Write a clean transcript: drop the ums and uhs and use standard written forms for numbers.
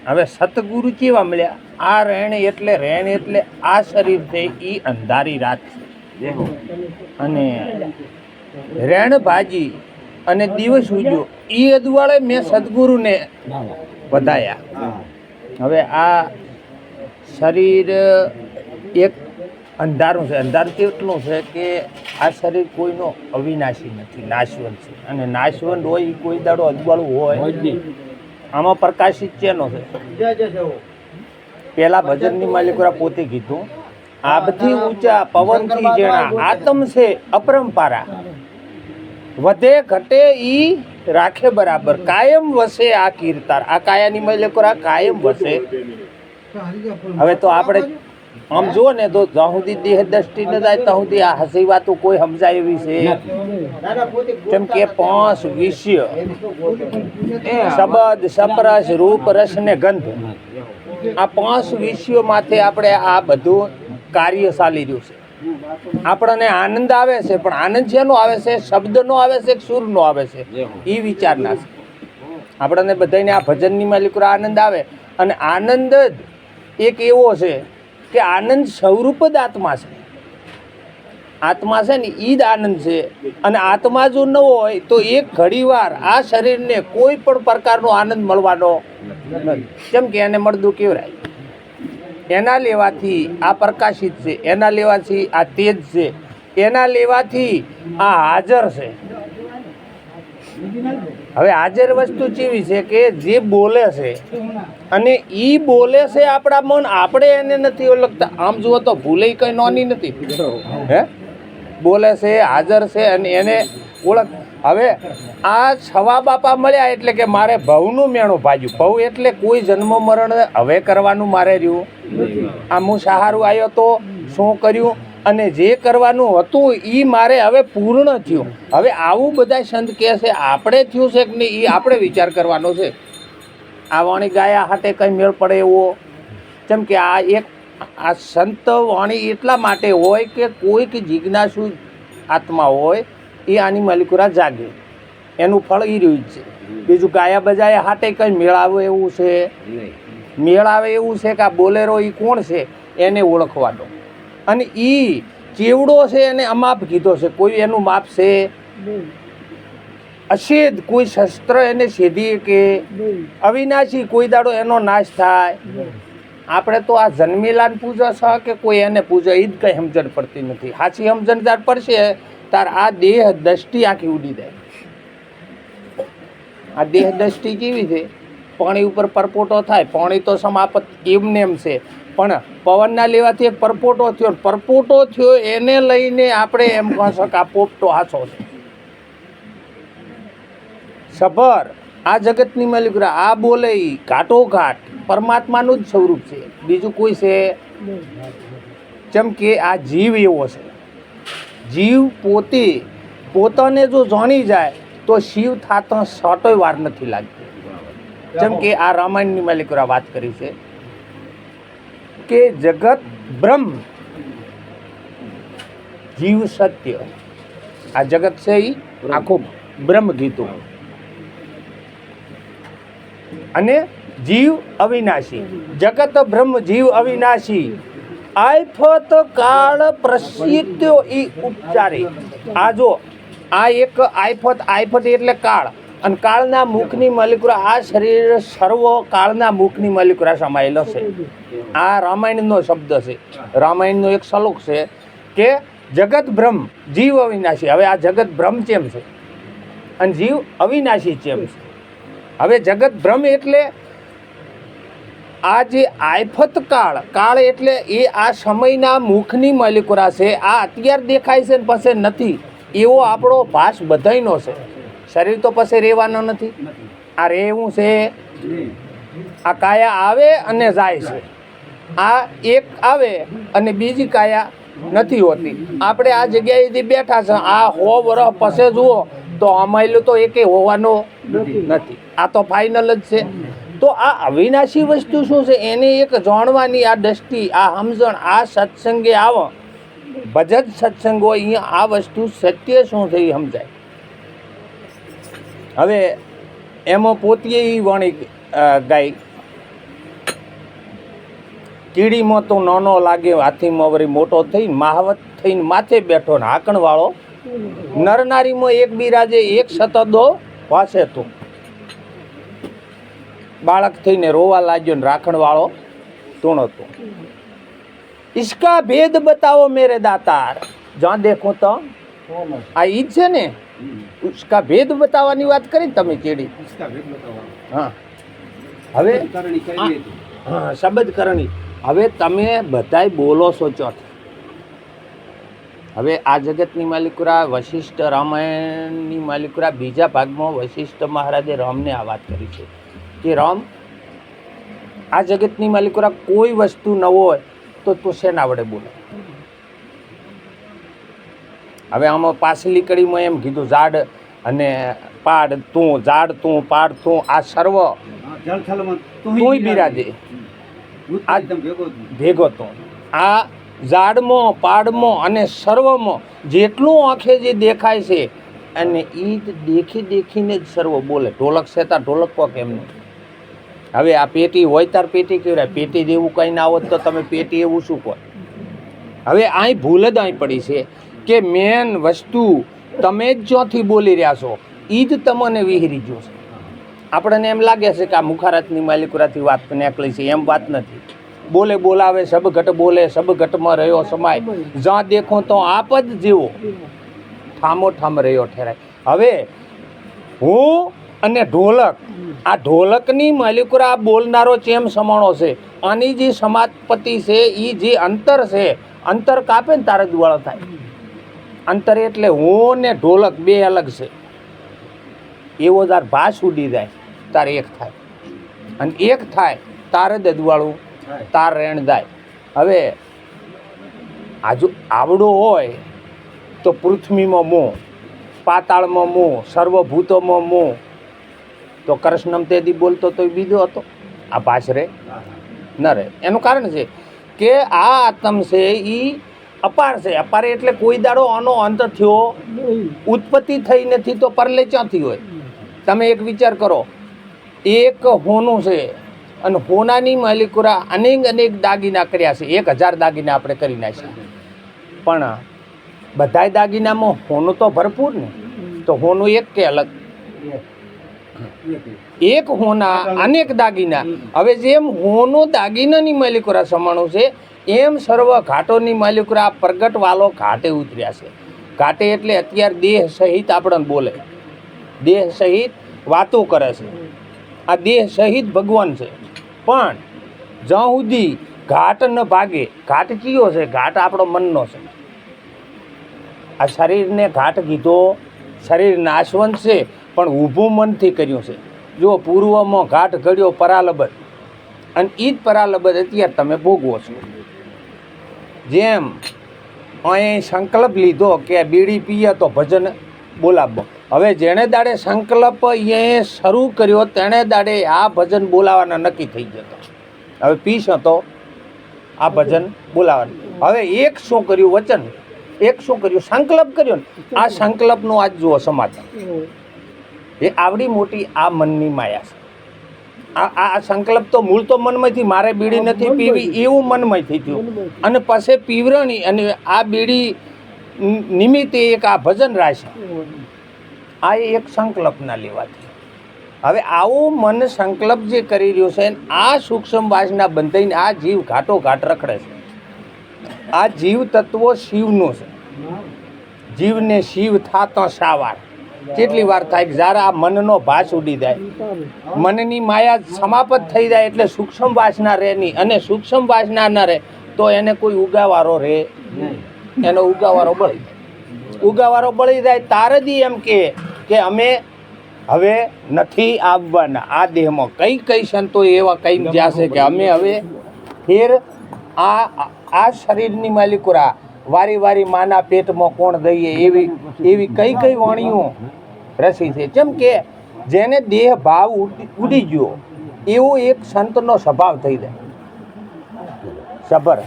હવે સતગુરુ કેવા મળ્યા? આ રેણ એટલે આ શરીર છે એ અંધારી રાત છે, અને રેણ ભાજી અને દિવસ ઉજ્યો એ અદવાળે મેં સદગુરુને વધાયા. હવે આ શરીર એક અંધારું છે. અંધારું કેટલું છે કે આ શરીર કોઈનો અવિનાશી નથી, નાશવંત છે. અને નાશવંત હોય એ કોઈ દાડો અદવાળું હોય. આમાં પ્રકાશિત ચેનો છે. પેલા ભજનની માલિકોરા પોતે કીધું, આબથી ઊંચા પવનથી જેણા આત્મ છે અપરંપારા, વધે ઘટે ઈ રાખે બરાબર, કાયમ વસે આ કીર્તાર. આ કાયાની માલિકોરા કાયમ વસે. હવે તો આપણે આમ જુઓ ને તો જ્યાં સુધી દેહ દ્રષ્ટિ ન જાય ત્યાં સુધી આ હસી વાતો કોઈ સમજાય એવી છે. જેમ કે 5 વિષય, શબ્દ, સપરસ, રૂપ, રસ ને ગંધ, આ 5 વિષયો માથે આપણે આ બધું કાર્ય ચાલી રહ્યું છે. આપણને આનંદ આવે છે, પણ આનંદ શેનો આવે છે? શબ્દનો આવે છે કે સુરનો આવે છે? એ વિચારના છે. આપણને બધાને આ ભજનની માલિકોરા આનંદ આવે. અને આનંદ જ એક એવો છે કે આનંદ સ્વરૂપ જ આત્મા છે. આત્મા છે ને એ જ આનંદ છે. અને આત્મા જો ન હોય તો એક ઘડીવાર આ શરીરને કોઈ પણ પ્રકારનો આનંદ મળવાનો નથી. કેમ કે એને મળદું કેવરાય. એના લેવાથી આ પ્રકાશિત છે, એના લેવાથી આ તેજ છે, એના લેવાથી આ હાજર છે. હવે હાજર વસ્તુ કેવી છે કે જે બોલે છે, અને ઈ બોલે છે આપણા મન, આપણે એને નથી ઓળખતા. આમ જુઓ તો ભૂલે કઈ નોની નથી, હે બોલે છે, હાજર છે, અને એને ઓળખ. હવે આ છવા બાપા મળ્યા એટલે કે મારે ભવનું મેણું ભાજ્યું. ભવ એટલે કોઈ જન્મ મરણ હવે કરવાનું મારે રહ્યું. આ હું સહારું આવ્યો તો શું કર્યું, અને જે કરવાનું હતું એ મારે હવે પૂર્ણ થયું. હવે આવું બધા સંત કહે છે. આપણે થયું છે કે નહીં એ આપણે વિચાર કરવાનો છે. આ વાણી ગાયા હાટે કંઈ મેળ પડે એવો? જેમ કે આ એક આ સંત વાણી એટલા માટે હોય કે કોઈક જિજ્ઞાસુ આત્મા હોય એ આની માલિકોરા જાગે, એનું ફળ એ રહ્યું જ છે. બીજું ગાયા બજાયા હાટે કંઈ મેળાવે એવું છે? મેળાવે એવું છે કે આ બોલેરો એ કોણ છે એને ઓળખવાનો. અને એ ચેવડો છે એને અમાપ કીધો છે. કોઈ એનું માપ છે? અછેદ કોઈ શસ્ત્ર એને છેદી કે? અવિનાશી કોઈ દાડો એનો નાશ થાય? આપણે તો આ જન્મેલાને પૂજો છે કે કોઈ એને પૂજો એ જ કંઈ સમજણ પડતી નથી. સાચી સમજણદાર પડશે તાર આ દેહ દ્રષ્ટિ આખી ઉડી જાય. આ દેહ દ્રષ્ટિ કેવી છે? પાણી ઉપર પરપોટો થાય, પાણી તો સમાપત એમને એમ છે, પણ પવનના લેવાથી એક પરપોટો થયો એને લઈને આપણે એમ કહો કે આ પોપટો હાચો છે. સભર આ જગતની માલિકોરા આ બોલે ઘાટો ઘાટ પરમાત્માનું જ સ્વરૂપ છે, બીજું કોઈ છે? જેમ કે આ જીવ એવો છે. જીવ પોતાને જો જાણી જાય તો શિવ થાતો સટોય વાર નથી લાગતી. જેમ કે આ રામાયણની માલિકોરા વાત કરી છે કે જગત બ્રહ્મ, જીવ સત્ય. આ જગત છે એ આખું બ્રહ્મ કીધું, અને જીવ અવિનાશી. જગત બ્રહ્મ જીવ અવિનાશી, આયફત કાળ પ્રસિદ્ધો ઈ ઉપચારે. આ જો આ એક આયફત એટલે કાળ, અને કાળના મુખની માલિકોરા આ શરીર સર્વ કાળના મુખની માલિકોરા સમાયેલો છે. આ રામાયણનો શબ્દ છે. રામાયણનો એક શ્લોક છે કે જગત બ્રહ્મ જીવ અવિનાશી. હવે આ જગત બ્રહ્મ ચેમ છે અને જીવ અવિનાશી ચેમ છે? હવે જગત બ્રહ્મ એટલે આ જે આયફત કાળ એટલે એ આ સમયના મુખની માલિકોરા છે. આ અત્યારે દેખાય છે ને પછી નથી, એવો આપણો ભાસ બધાયનો છે. શરીર તો પછી રહેવાનો નથી. આ રહેવું છે. આ કાયા આવે અને જાય છે. આ એક આવે અને બીજી કાયા નથી હોતી. આપણે આ જગ્યાએ જે બેઠા છે આ 100 વર્ષ પછી જુઓ તો અમાયલું તો એકે હોવાનો નથી. આ તો ફાઇનલ જ છે. તો આ અવિનાશી વસ્તુ શું છે એને એક જાણવાની આ દ્રષ્ટિ, આ સમજણ, આ સત્સંગે આવો, ભજન સત્સંગ હોય અહીંયા આ વસ્તુ સત્ય શું છે એ સમજાય. હવે એમાં પોતે એ વાણી ગાઈ કીડીમાં તો નાનો લાગે, હાથીમાં વળી મોટો થઈને મહાવત થઈને માથે બેઠો ને હાકણવાળો નરનારીમાં એક બિરાજે એક સતદો વાસે તો બાળક થઈને રોવા લાગ્યો ને રાખણવાળો તૂણો તો इसका भेद बताओ मेरे दातार જ્યાં દેખો તો આ ઈ જ છે ને उसका भेद બતાવવાની વાત કરી તમે ચેડી હા હવે હા શબ્દ કરણી હવે તમે બધાય બોલો છો ચોથ હવે આ જગતની માલિકુરા વશિષ્ઠ રામાયણની માલિકુરા બીજા ભાગમાં વશિષ્ઠ મહારાજે રામને આ વાત કરી છે કે રામ આ જગતની માલિકુરા કોઈ વસ્તુ ન હોય તો તું શેના વડે બોલે. હવે આમાં પાછલી કડીમાં એમ કીધું ઝાડ અને પાડ તું, ઝાડ તું, પાડ તું, આ સર્વ તું બિરાજે આ ભેગો તું. આ ઝાડમાં પાડમાં અને સર્વમાં જેટલું આંખે જે દેખાય છે અને એ જ દેખી દેખીને જ સર્વ બોલે. ઢોલક સેતા ઢોલક કો કેમ નહીં. હવે આ પેટી હોય તાર પેટી કહેવાય, પેટી જેવું કંઈ ના હોત તો તમે પેટી એવું શું કહો. હવે અહીં ભૂલ જ અહીં પડી છે કે મેન વસ્તુ તમે જ જ્યાંથી બોલી રહ્યા છો એ જ તમને વિહરી ગયો છે. આપણને એમ લાગે છે કે આ મુખારતની માલિકુરાથી વાત નીકળી છે, એમ વાત નથી. બોલે બોલાવે સબ ઘટ બોલે, સબ ઘટમાં રહ્યો સમાય, જ્યાં દેખો તો આપ જ જેવો ઠામો ઠામ રહ્યો ઠેરાય. હવે હું અને ઢોલક, આ ઢોલકની માલિકુરા બોલનારો ચેમ સમાણો છે, આની જે સમાપતિ છે એ જે અંતર છે, અંતર કાપે ને તારે દુવાળો થાય. અંતર એટલે હું ને ઢોલક બે અલગ છે. એવો તાર ભાસ ઉડી જાય તારે એક થાય, અને એક થાય તારે દદવાળું તાર રેણ જાય. હવે આજુ આવડો હોય તો પૃથ્વીમાં મોં, પાતાળમાં મોં, સર્વભૂતોમાં મોં, તો કૃષ્ણમ તેદી બોલતો તો બીજો હતો. આ ભાષ રે ન રહે. એનું કારણ છે કે આ આત્મ છે એ અપાર છે. અપાર એટલે કોઈ દાડો આનો અંત થયો, ઉત્પત્તિ થઈ નથી તો પરલે ક્યાંથી હોય. તમે એક વિચાર કરો, એક હોનું છે અને હોનાની માલિકુરા અનેક દાગીના કર્યા છે. 1000 દાગીના આપણે કરી નાખ્યા, પણ બધાય દાગીનામાં હોનું તો ભરપૂર ને. તો હોનું એક કે અલગ? એક હોના અનેક દાગીના. હવે જેમ હોનો દાગીનાની માલિકુરા સમાણું છે એમ સર્વ ઘાટોની માલિકુરા પ્રગટ વાલો ઘાટે ઉતર્યા છે. ઘાટે એટલે અત્યારે દેહ સહિત આપણને બોલે, દેહ સહિત વાતો કરે છે. આ દેહ સહિત ભગવાન છે. પણ જ્યાં સુધી ઘાટ ન ભાગે, ઘાટ કયો છે? ઘાટ આપણો મનનો છે. આ શરીરને ઘાટ કીધો, શરીર નાશવંત છે પણ ઊભું મનથી કર્યું છે. જો પૂર્વમાં ઘાટ ઘડ્યો પરાલબદ, અને એ જ પરાલબદ અત્યારે તમે ભોગવો છો. જેમ અહીં સંકલ્પ લીધો કે બીડી પીએ તો ભજન બોલાવો. હવે જેણે દાડે સંકલ્પ એ શરૂ કર્યો તેણે દાડે આ ભજન બોલાવાના નક્કી થઈ જતો. હવે પીશ તો આ ભજન બોલાવાનું. હવે એક શું કર્યું? વચન. એક શું કર્યું? સંકલ્પ કર્યો ને. આ સંકલ્પનું આજ જુઓ સમાચાર. એ આવડી મોટી આ મનની માયા છે. આ સંકલ્પ તો મૂળ તો મનમાંથી મારે બીડી નથી પીવી એવું મનમાંથી થયું, અને પછી પીવરણી અને આ બીડી નિમિત્તે એક આ ભજન રાખ્યા. આ એક સંકલ્પના લેવાથી. હવે આવું મન સંકલ્પ જે કરી રહ્યો છે, આ સૂક્ષ્મ વાસના બંધાઈને આ જીવ ઘાટો ઘાટ રખડે છે. આ જીવ તત્વો શિવનું છે. જીવને શિવ થાતો સાવાર કેટલી વાર થાય કે જ્યારે આ મનનો ભાસ ઉડી જાય, મનની માયા સમાપ્ત થઈ જાય એટલે સૂક્ષ્મ વાસના રહે નહીં. અને સૂક્ષ્મ વાસના ન રહે તો એને કોઈ ઉગાવારો રહે, એનો ઉગાવારો બળી જાય. ઉગાવારો બળી જાય તારે જ એમ કે અમે હવે નથી આવવાના આ દેહમાં. કઈ સંતો એવા કઈ જશે કે અમે હવે ફેર આ શરીરની માલિકુરા વારી માના પેટમાં કોણ દઈએ એવી કઈ વાણીઓ રસી છે. જેમ કે જેને દેહ ભાવ ઉડી ગયો એવો એક સંતનો સ્વભાવ થઈ જાય. સબર